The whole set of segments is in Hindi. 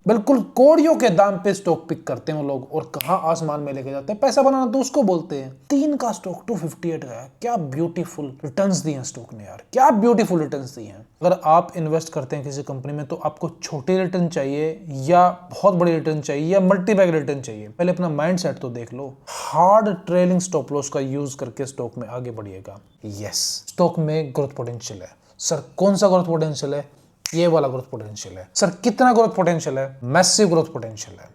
बिल्कुल कोड़ियों के दाम पे स्टॉक पिक करते हैं वो लोग और कहां आसमान में लेके जाते हैं। पैसा बनाना तो उसको बोलते हैं। 3 का स्टॉक 258 गया। क्या ब्यूटीफुल रिटर्न्स दिए हैं स्टॉक ने यार, क्या ब्यूटीफुल रिटर्न्स दिए हैं। अगर आप इन्वेस्ट करते हैं किसी कंपनी में तो आपको छोटी रिटर्न चाहिए या बहुत बड़ी रिटर्न चाहिए या मल्टीबैग रिटर्न चाहिए, पहले अपना माइंड सेट तो देख लो। हार्ड ट्रेलिंग स्टॉप लॉस का यूज करके स्टॉक में आगे बढ़िएगा। यस, स्टॉक में ग्रोथ पोटेंशियल है। सर कौन सा ग्रोथ पोटेंशियल है? ये वाला ग्रोथ पोटेंशियल है। सर कितना ग्रोथ पोटेंशियल है? मैसिव ग्रोथ पोटेंशियल है।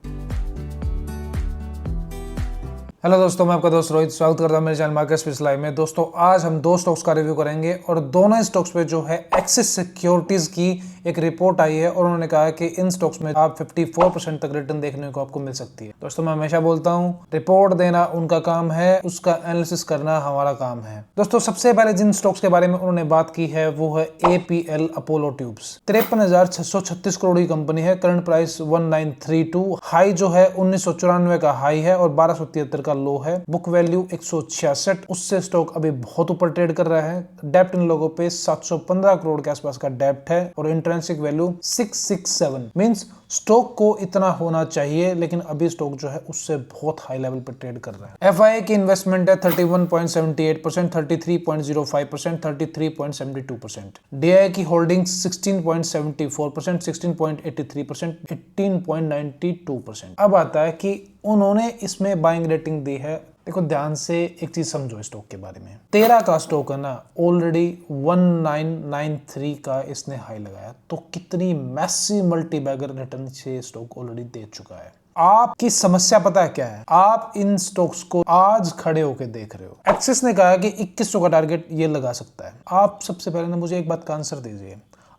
हेलो दोस्तों, मैं आपका दोस्त रोहित स्वागत करता हूं मेरे चैनल मार्केट स्पेस लाइव में। दोस्तों आज हम 2 स्टॉक्स का रिव्यू करेंगे और दोनों ही स्टॉक्स पे जो है एक्सिस सिक्योरिटीज की एक रिपोर्ट आई है और उन्होंने कहा है कि इन स्टॉक्स में आप 54% तक रिटर्न देखने को आपको मिल सकती है। दोस्तों मैं हमेशा बोलता हूं, रिपोर्ट देना उनका काम है, उसका एनालिसिस करना हमारा काम है। दोस्तों सबसे पहले जिन स्टॉक्स के बारे में उन्होंने बात की है वो है APL अपोलो ट्यूब्स। 53,636 करोड़ की कंपनी है। करंट प्राइस 1932, हाई जो है 1994 का हाई है और 1273 का लो है। बुक वैल्यू 166, उससे स्टॉक अभी बहुत ऊपर ट्रेड कर रहा है। डेप्ट इन लोगों पे 715 करोड़ के आसपास का डेप्ट है और इंट्रिंसिक वैल्यू 667। मींस स्टॉक को इतना होना चाहिए लेकिन अभी स्टॉक जो है उससे बहुत हाई लेवल पर ट्रेड कर रहा है। FII की इन्वेस्टमेंट है 31.78%, 33.05%, 33.72%। DII की होल्डिंग्स 16.74%, 16.83%, 18.92%। अब आता है कि उन्होंने इसमें बाइंग रेटिंग दी है। देखो ध्यान से एक चीज समझो स्टॉक के बारे में। 13 का स्टॉक है ना, ऑलरेडी 1993 का इसने हाई लगाया, तो कितनी मैसिव मल्टीबैगर रिटर्न से स्टॉक ऑलरेडी दे चुका है। आपकी समस्या पता है क्या है? आप इन स्टॉक्स को आज खड़े होकर देख रहे हो। एक्सिस ने कहा कि 2100 का टारगेट ये लगा सकता है। आप सबसे पहले ना मुझे एक बात का आंसर दीजिए,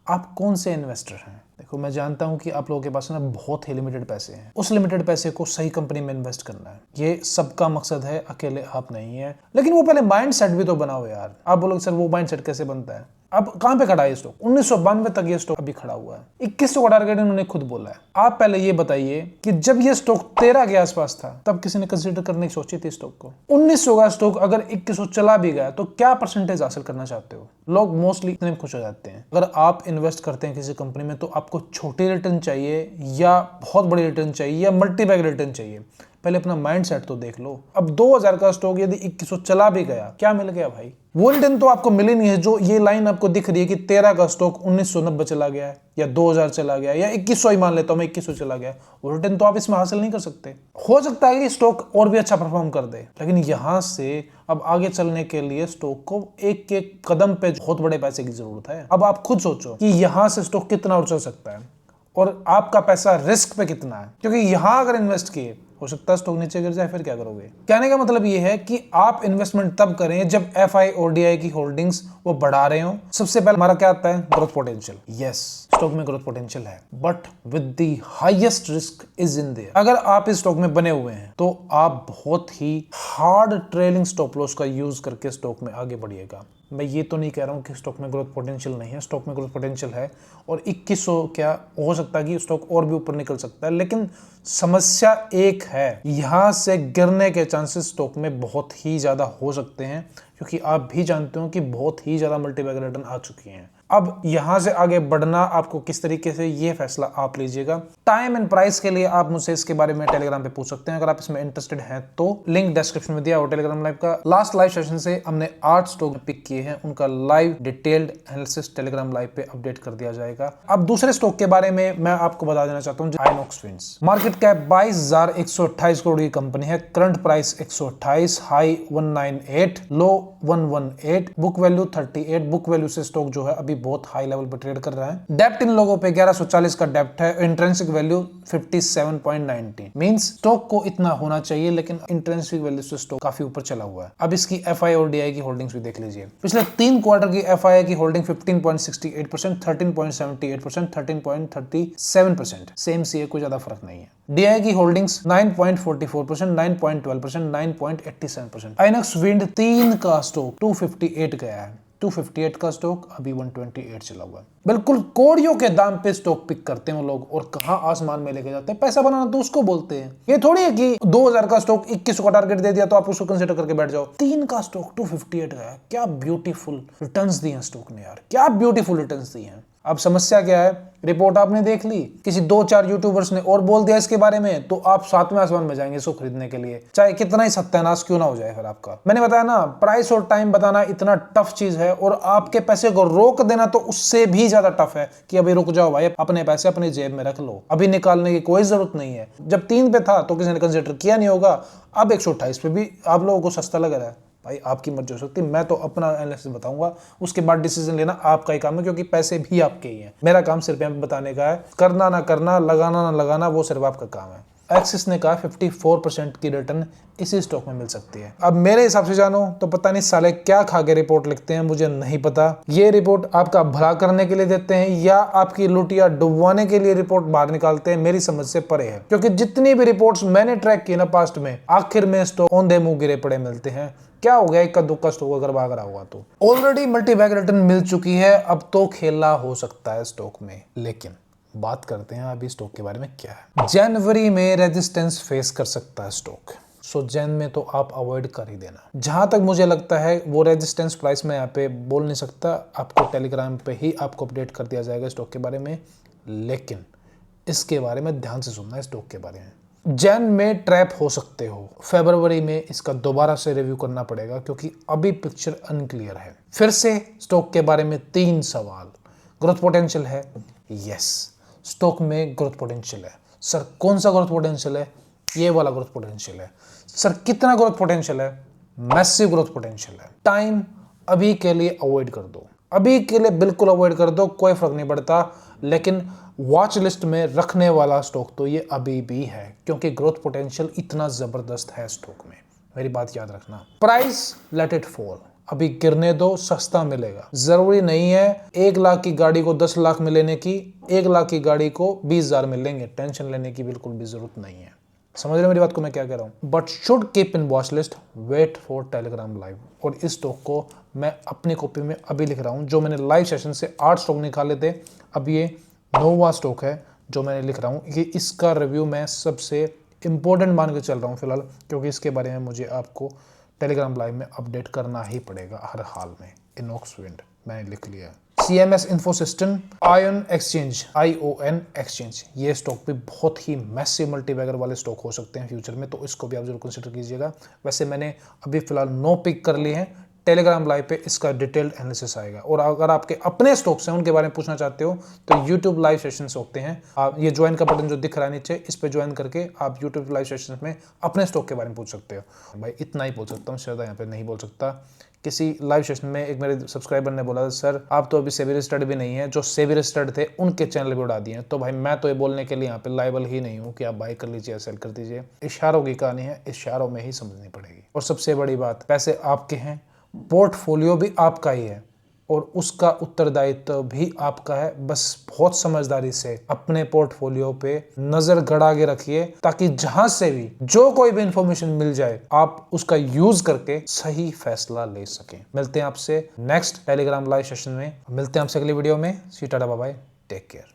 आप कौन से इन्वेस्टर हैं? देखो मैं जानता हूं कि आप लोगों के पास ना बहुत ही लिमिटेड पैसे हैं। उस लिमिटेड पैसे को सही कंपनी में इन्वेस्ट करना है, ये सबका मकसद है, अकेले आप नहीं है। लेकिन वो पहले माइंड सेट भी तो बनाओ यार। आप बोलोगे सर वो माइंड सेट कैसे बनता है? अब कहां पे खड़ा है स्टॉक? 1992 तक ये स्टॉक अभी खड़ा हुआ है। 2100 का टारगेट इन्होंने खुद बोला है। आप पहले ये बताइए कि जब ये स्टॉक 13 के आसपास था तब किसी ने कंसीडर करने की सोची थी स्टॉक को? 1900 का स्टॉक अगर 2100 चला भी गया तो क्या परसेंटेज हासिल करना चाहते हो? लोग मोस्टली इतने खुश हो जाते हैं। अगर आप इन्वेस्ट करते हैं किसी कंपनी में तो आपको छोटी रिटर्न चाहिए या बहुत बड़ी रिटर्न चाहिए या मल्टीबैग रिटर्न चाहिए, पहले अपना माइंड सेट तो देख लो। अब 2000 का स्टॉक यदि 2100 चला भी गया, क्या मिल गया भाई? वो रिटर्न तो आपको मिली नहीं है। जो ये लाइन आपको दिख रही है कि 13 का स्टॉक 1990 चला गया है या 2000 चला गया या 2100 ही मान लेता हूं मैं, 2100 चला गया, वो रिटर्न तो आप इसमें हासिल नहीं कर सकते। हो सकता है कि स्टॉक और भी अच्छा परफॉर्म कर दे, लेकिन यहां से अब आगे चलने के लिए स्टॉक को एक एक कदम पे बहुत बड़े पैसे की जरूरत है। अब आप खुद सोचो कि यहां से स्टॉक कितना उछल सकता है और आपका पैसा रिस्क पे कितना है, क्योंकि यहां अगर इन्वेस्ट किए हो सकता है स्टॉक नीचे गिर जाए, फिर क्या करोगे? कहने का मतलब ये है कि आप इन्वेस्टमेंट तब करें जब FI और DI की होल्डिंग्स वो बढ़ा रहे हो। सबसे पहले हमारा क्या आता है? Growth potential. यस, स्टॉक में ग्रोथ पोटेंशियल है but with the highest risk is in their. अगर आप इस स्टॉक में बने हुए हैं तो आप बहुत ही हार्ड ट्रेलिंग स्टॉप लॉस का यूज करके स्टॉक में आगे बढ़िएगा। मैं ये तो नहीं कह रहा हूँ कि स्टॉक में ग्रोथ पोटेंशियल नहीं है, स्टॉक में ग्रोथ पोटेंशियल है और 2100 क्या हो सकता है कि स्टॉक और भी ऊपर निकल सकता है। लेकिन समस्या एक है, यहां से गिरने के चांसेस स्टॉक में बहुत ही ज्यादा हो सकते हैं, क्योंकि आप भी जानते हो कि बहुत ही ज्यादा मल्टीबैग रिटर्न आ चुकी हैं। अब यहां से आगे बढ़ना आपको किस तरीके से, ये फैसला आप लीजिएगा। टाइम एंड प्राइस के लिए आप मुझसे इसके बारे में टेलीग्राम पे पूछ सकते हैं, अगर आप इसमें इंटरेस्टेड हैं तो। लिंक डिस्क्रिप्शन में दिया हो टेलीग्राम लाइव का। लास्ट लाइव सेशन से हमने 8 स्टॉक पिक किए हैं, उनका live detailed analysis Telegram live पे अपडेट कर दिया जाएगा। अब दूसरे स्टॉक के बारे में मैं आपको बता देना चाहता हूँ, INOX winds. Market cap 22,128 crore की कंपनी है। करंट प्राइस 128, हाई 198, लो 118, बुक वैल्यू 38। बुक वैल्यू से स्टॉक जो है अभी बहुत हाई लेवल पर ट्रेड कर रहा है। डेप्ट इन लोगों पे 1140 का डेप्ट है। Intrinsic value 57.19। मींस स्टॉक को इतना होना चाहिए लेकिन इंट्रिंसिक वैल्यू से स्टॉक काफी ऊपर चला हुआ है। अब इसकी FI और DI की होल्डिंग्स भी देख लीजिए। पिछले 3 क्वार्टर की FI की होल्डिंग 15.68%, 13.78%, 13.37%। सेम सी है, कोई ज्यादा फर्क नहीं है। DI की होल्डिंग्स 9.44%, 9.12%, 9.87%। आइनॉक्स विंड 3 का स्टॉक 258 गया है। 258 का स्टॉक अभी 128 चला हुआ है। बिल्कुल कोड़ियों के दाम पे स्टॉक पिक करते हैं वो लोग और कहां आसमान में लेके जाते हैं। पैसा बनाना तो उसको बोलते हैं। ये थोड़ी है कि 2000 का स्टॉक 2100 का टारगेट दे दिया तो आप उसको कंसीडर करके बैठ जाओ। 3 का स्टॉक 258 गया। क्या ब्यूटीफुल रिटर्न्स दिए हैं स्टॉक ने यार, क्या ब्यूटीफुल रिटर्न्स दिए हैं। अब समस्या क्या है, रिपोर्ट आपने देख ली, किसी 2-4 यूट्यूबर्स ने और बोल दिया इसके बारे में, तो आप 7वें आसमान में जाएंगे इसको खरीदने के लिए, चाहे कितना ही सत्यानाश क्यों ना हो जाए। फिर आपका, मैंने बताया ना, प्राइस और टाइम बताना इतना टफ चीज है, और आपके पैसे को रोक देना तो उससे भी ज्यादा टफ है कि अभी रुक जाओ भाई, अपने पैसे अपनी जेब में रख लो, अभी निकालने की कोई जरूरत नहीं है। जब 3 पे था तो किसी ने कंसिडर किया नहीं होगा, अब 128 पे भी आप लोगों को सस्ता लग रहा है। भाई आपकी मर्जी हो सकती है, मैं तो अपना एनालिसिस बताऊंगा, उसके बाद डिसीजन लेना आपका ही काम है, क्योंकि पैसे भी आपके ही हैं। मेरा काम सिर्फ यहाँ पे बताने का है, करना ना करना, लगाना ना लगाना, वो सिर्फ आपका काम है। एक्सिस ने कहा 54% की रिटर्न इसी स्टॉक में मिल सकती है। अब मेरे हिसाब से जानो तो पता नहीं साले क्या खा के रिपोर्ट लिखते हैं, मुझे नहीं पता। ये रिपोर्ट आपका भला करने के लिए देते हैं या आपकी लुटिया डुबवाने के लिए रिपोर्ट बाहर निकालते हैं, मेरी समझ से परे है। क्योंकि जितनी भी रिपोर्ट्स मैंने ट्रैक की ना पास्ट में, आखिर में स्टॉक औंधे मुंह गिरे पड़े मिलते हैं। क्या हो गया, इक्का दुक्का स्टॉक अगर भाग रहा होगा तो। ऑलरेडी मल्टी बैग रिटर्न मिल चुकी है, अब तो खेला हो सकता है स्टॉक में। लेकिन बात करते हैं अभी स्टॉक के बारे में क्या है। जनवरी में रेजिस्टेंस फेस कर सकता है स्टॉक, सो जैन में तो आप अवॉइड कर ही देना। जहां तक मुझे लगता है वो रेजिस्टेंस प्राइस में यहाँ पे बोल नहीं सकता, आपको टेलीग्राम पे ही आपको अपडेट कर दिया जाएगा स्टॉक के बारे में। लेकिन इसके बारे में ध्यान से सुनना है, स्टॉक के बारे में जैन में ट्रैप हो सकते हो, फरवरी में इसका दोबारा से रिव्यू करना पड़ेगा, क्योंकि अभी पिक्चर अनक्लियर है। फिर से स्टॉक के बारे में 3 सवाल। ग्रोथ पोटेंशियल है, यस, स्टॉक में ग्रोथ पोटेंशियल है। सर कौन सा ग्रोथ पोटेंशियल है? ये वाला ग्रोथ पोटेंशियल है। सर कितना ग्रोथ पोटेंशियल है? मैसिव ग्रोथ पोटेंशियल है। टाइम अभी के लिए अवॉइड कर दो, अभी के लिए बिल्कुल अवॉइड कर दो, कोई फर्क नहीं पड़ता। लेकिन वॉच लिस्ट में रखने वाला स्टॉक तो ये अभी भी है, क्योंकि ग्रोथ पोटेंशियल इतना जबरदस्त है स्टॉक में। मेरी बात याद रखना। प्राइस लेट इट फॉल, अभी गिरने दो, सस्ता मिलेगा। जरूरी नहीं है 1 लाख की गाड़ी को 10 लाख में लेने की, 1 लाख की गाड़ी को 20,000 में लेंगे। टेंशन लेने की बिल्कुल भी जरूरत नहीं है। समझ रहे मेरी बात को मैं क्या कह रहा हूँ। But should keep in watch list, wait for Telegram live. और इस स्टॉक को मैं अपनी कॉपी में अभी लिख रहा हूँ, जो मैंने लाइव सेशन से 8 स्टॉक निकाले थे, अब ये 9वां स्टॉक है जो मैंने लिख रहा हूँ। ये इसका रिव्यू मैं सबसे इंपॉर्टेंट मान के चल रहा हूँ फिलहाल, क्योंकि इसके बारे में मुझे आपको टेलीग्राम लाइव में अपडेट करना ही पड़ेगा हर हाल में। इनॉक्स विंड मैंने लिख लिया है। CMS Infosystem, ion exchange, ION exchange, ये स्टॉक भी बहुत ही मैसिव मल्टीबैगर वाले स्टॉक हो सकते हैं फ्यूचर में, तो इसको भी आप जरूर कंसिडर कीजिएगा। वैसे मैंने अभी फिलहाल 9 पिक कर लिए हैं। टेलीग्राम लाइव पे इसका डिटेल्ड एनालिसिस आएगा। और अगर आपके अपने स्टॉक्स हैं उनके बारे में पूछना चाहते हो तो यूट्यूब लाइव सेशंस होते हैं, आप ये ज्वाइन का बटन जो दिख रहा है नीचे, इस पे ज्वाइन करके आप यूट्यूब लाइव सेशंस में अपने स्टॉक के बारे में पूछ सकते हो। भाई इतना ही बोल सकता हूँ, ज़्यादा यहाँ पे नहीं बोल सकता। किसी लाइव सेशन में एक मेरे सब्सक्राइबर ने बोला, सर आप तो अभी सेबी रजिस्टर्ड भी नहीं है, जो सेबी रजिस्टर्ड थे उनके चैनल भी उड़ा दिए। तो भाई मैं तो ये बोलने के लिए यहाँ पे लायबल ही नहीं हूँ कि आप बाई कर लीजिए, सेल कर दीजिए। इशारों की कहानी है, इशारों में ही समझनी पड़ेगी। और सबसे बड़ी बात, पैसे आपके हैं, पोर्टफोलियो भी आपका ही है, और उसका उत्तरदायित्व भी आपका है। बस बहुत समझदारी से अपने पोर्टफोलियो पे नजर गड़ा के रखिए, ताकि जहां से भी जो कोई भी इंफॉर्मेशन मिल जाए आप उसका यूज करके सही फैसला ले सकें। मिलते हैं आपसे नेक्स्ट टेलीग्राम लाइव सेशन में, मिलते हैं आपसे अगली वीडियो में। सी टाटा बाय बाय, टेक केयर।